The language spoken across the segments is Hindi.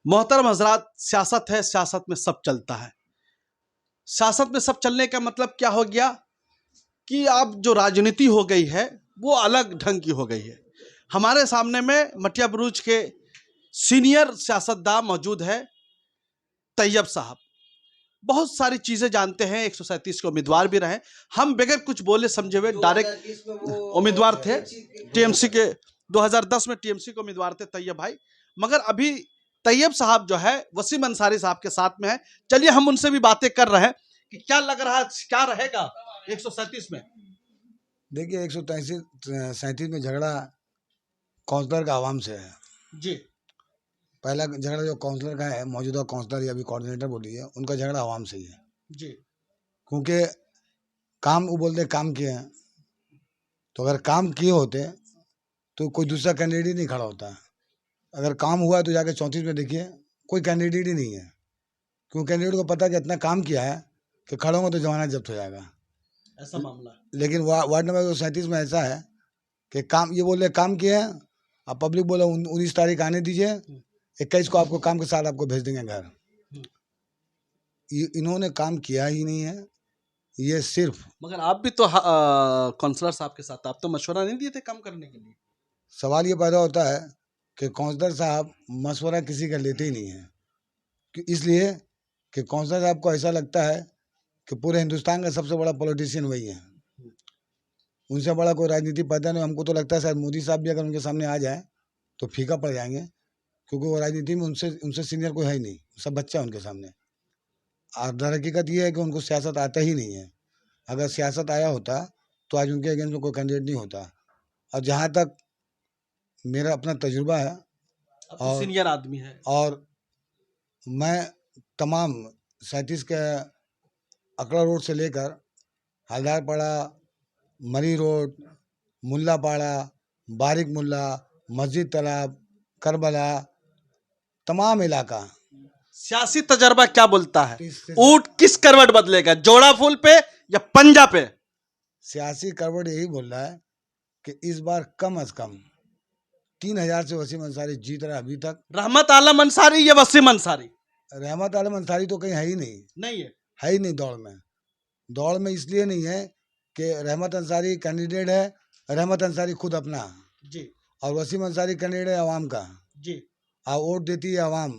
मोहतरम हजरात, सियासत है, सियासत में सब चलता है। सियासत में सब चलने का मतलब क्या हो गया कि अब जो राजनीति हो गई है वो अलग ढंग की हो गई है। हमारे सामने में मटिया बुरुज के सीनियर सियासतदान मौजूद है, तैयब साहब। बहुत सारी चीज़ें जानते हैं, 137 के उम्मीदवार भी रहे। हम बगैर कुछ बोले समझे हुए डायरेक्ट उम्मीदवार थे टीएमसी के। 2010 में टीएमसी के उम्मीदवार थे तैयब भाई, मगर अभी तैयब साहब जो है वसीम अंसारी साहब के साथ में है। चलिए हम उनसे भी बातें कर रहे हैं कि क्या लग रहा है, क्या रहेगा 137 में। देखिए 137 में झगड़ा काउंसलर का आवाम से है जी। पहला झगड़ा जो काउंसलर का है, मौजूदा काउंसलर या अभी कोऑर्डिनेटर बोलिए, उनका झगड़ा आवाम से ही है जी। क्योंकि काम वो बोलते काम किए हैं, तो अगर काम किए होते तो कोई दूसरा कैंडिडेट नहीं खड़ा होता। अगर काम हुआ है तो जाके 34 में देखिए, कोई कैंडिडेट ही नहीं है, क्योंकि कैंडिडेट को पता है कि इतना काम किया है कि खड़े होंगे तो जमानत जब्त हो जाएगा, ऐसा मामला। लेकिन वार्ड नंबर 37 में ऐसा है कि काम ये बोले काम किए हैं, अब पब्लिक बोले 19 तारीख आने दीजिए, 21 को आपको काम के साथ आपको भेज देंगे घर। इन्होंने काम किया ही नहीं है, ये सिर्फ। मगर आप भी तो काउंसलर साहब के साथ, आप तो मशवरा नहीं दिए थे काम करने के लिए। सवाल ये पैदा होता है कि काउंसलर साहब मशवरा किसी का लेते ही नहीं है, इसलिए कि काउंसलर साहब को ऐसा लगता है कि पूरे हिंदुस्तान का सबसे बड़ा पॉलिटिशियन वही है, उनसे बड़ा कोई राजनीति पता नहीं। हमको तो लगता है शायद मोदी साहब भी अगर उनके सामने आ जाए तो फीका पड़ जाएंगे, क्योंकि वो राजनीति में उनसे सीनियर कोई है ही नहीं, सब बच्चा उनके सामने। और दर हकीकत ये है कि उनको सियासत आता ही नहीं है। अगर सियासत आया होता तो आज उनके अगेंस्ट में कोई कैंडिडेट नहीं होता। और जहाँ तक मेरा अपना तजुर्बा है और सीनियर आदमी है, और मैं तमाम 37 के अकड़ा रोड से लेकर हलदारपाड़ा, मरी रोड, मुल्लापाड़ा, बारिक मुल्ला, मस्जिद तालाब, करबला, तमाम इलाका। सियासी तजर्बा क्या बोलता है? ऊंट किस करवट बदलेगा, जोड़ा फूल पे या पंजा पे? सियासी करवट यही बोल रहा है कि इस बार कम से कम 3000 से वसीम अंसारी जीत रहा है अभी तक। रहमत आलम अंसारी या वसीम अंसारी? रहमत आलम अंसारी तो कहीं है ही नहीं, है ही नहीं दौड़ में इसलिए नहीं है कि रहमत अंसारी कैंडिडेट है, रहमत अंसारी खुद अपना जी, और वसीम अंसारी कैंडिडेट है आवाम का जी। और वोट देती है आवाम,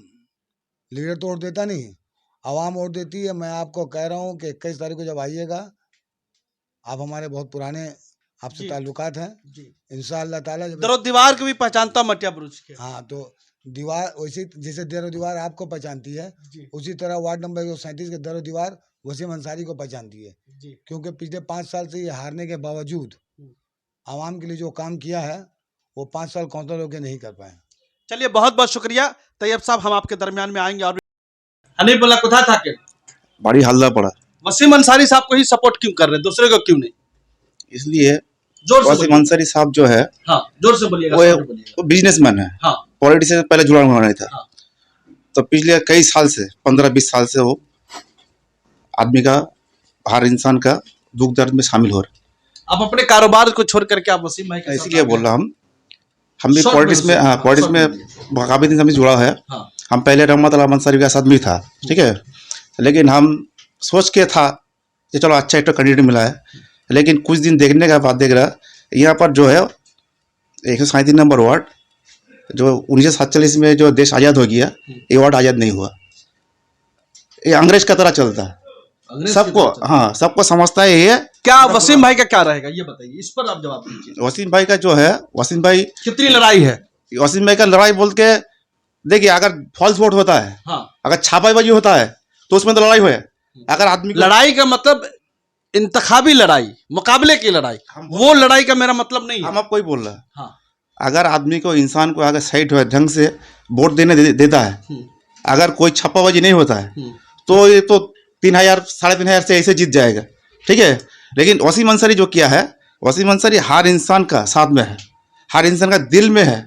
लीडर तो वोट देता नहीं, आवाम वोट देती है। मैं आपको कह रहा हूँ कि 21 तारीख को जब आइएगा, आप हमारे बहुत पुराने आपसे ताल्लुकात हैं, इंशाअल्लाह ताला। दरो दीवार को भी पहचानता मटिया बुरुज के। हाँ, तो दीवार वैसे जैसे दरो दीवार आपको पहचानती है, उसी तरह वार्ड नंबर 137 के दरो दीवार वसीम अंसारी को पहचानती है, क्योंकि पिछले 5 साल से ये हारने के बावजूद आवाम के लिए जो काम किया है वो 5 साल काउंसलर होकर नहीं कर पाए। चलिए, बहुत बहुत शुक्रिया तैयब साहब, हम आपके दरमियान में आएंगे। और हनीफ बोला कुथा था के बड़ी हल्ला पड़ा, वसीम अंसारी साहब को ही सपोर्ट क्यों कर रहे हैं, दूसरे को क्यों नहीं? इसलिए वसीम अंसारी साहब जो है, हाँ, जोर से बोलिएगा, वो बिजनेसमैन है, हाँ, पॉलिटिक्स से पहले जुड़ा हुआ नहीं था, हाँ। तो पिछले कई साल से 15-20 साल से वो आदमी का, हर इंसान का दुख दर्द में शामिल हो रहा। आप अपने कारोबार को छोड़ करके आप वसीम भाई, इसलिए बोल रहा हम भी पॉलिटिक्स में, हाँ, पॉलिटिक्स में काफी दिन से जुड़ा है, हाँ। हम पहले रहमत आलम अंसारी के साथ भी था, ठीक है, लेकिन हम सोच के था कि चलो अच्छा एक कैंडिडेट मिला है, लेकिन कुछ दिन देखने के बाद देख रहा यहाँ पर जो है 137 नंबर वार्ड, जो 1947 में जो देश आज़ाद हो गया, ये वार्ड आज़ाद नहीं हुआ। ये अंग्रेज का तरह चलता है, सबको, हाँ, सबको समझता है ये। क्या वसीम भाई का क्या रहेगा ये बताइए, इस पर आप जवाब दीजिए। वसीम भाई का जो है, वसीम भाई कितनी लड़ाई है? वसीम भाई का लड़ाई बोल के देखिए, अगर फॉल्स वोट होता है, हाँ, अगर छापाबाजी होता है तो उसमें तो लड़ाई हुई। अगर आदमी लड़ाई का मतलब इंतखाबी लड़ाई, मुकाबले की लड़ाई, वो लड़ाई का मेरा मतलब नहीं है। हम आपको ही बोल रहे हैं, हाँ। अगर आदमी को, इंसान को अगर सही ढंग से वोट देने देता है, अगर कोई छापाबाजी नहीं होता है, तो ये तो 3000 3500 से ऐसे जीत जाएगा, ठीक है। लेकिन वसीम अंसारी जो किया है, वसीम अंसारी हर इंसान का साथ में है, हर इंसान का दिल में है,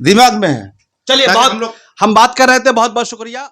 दिमाग में है। चलिए, बहुत हम बात कर रहे थे, बहुत बहुत शुक्रिया।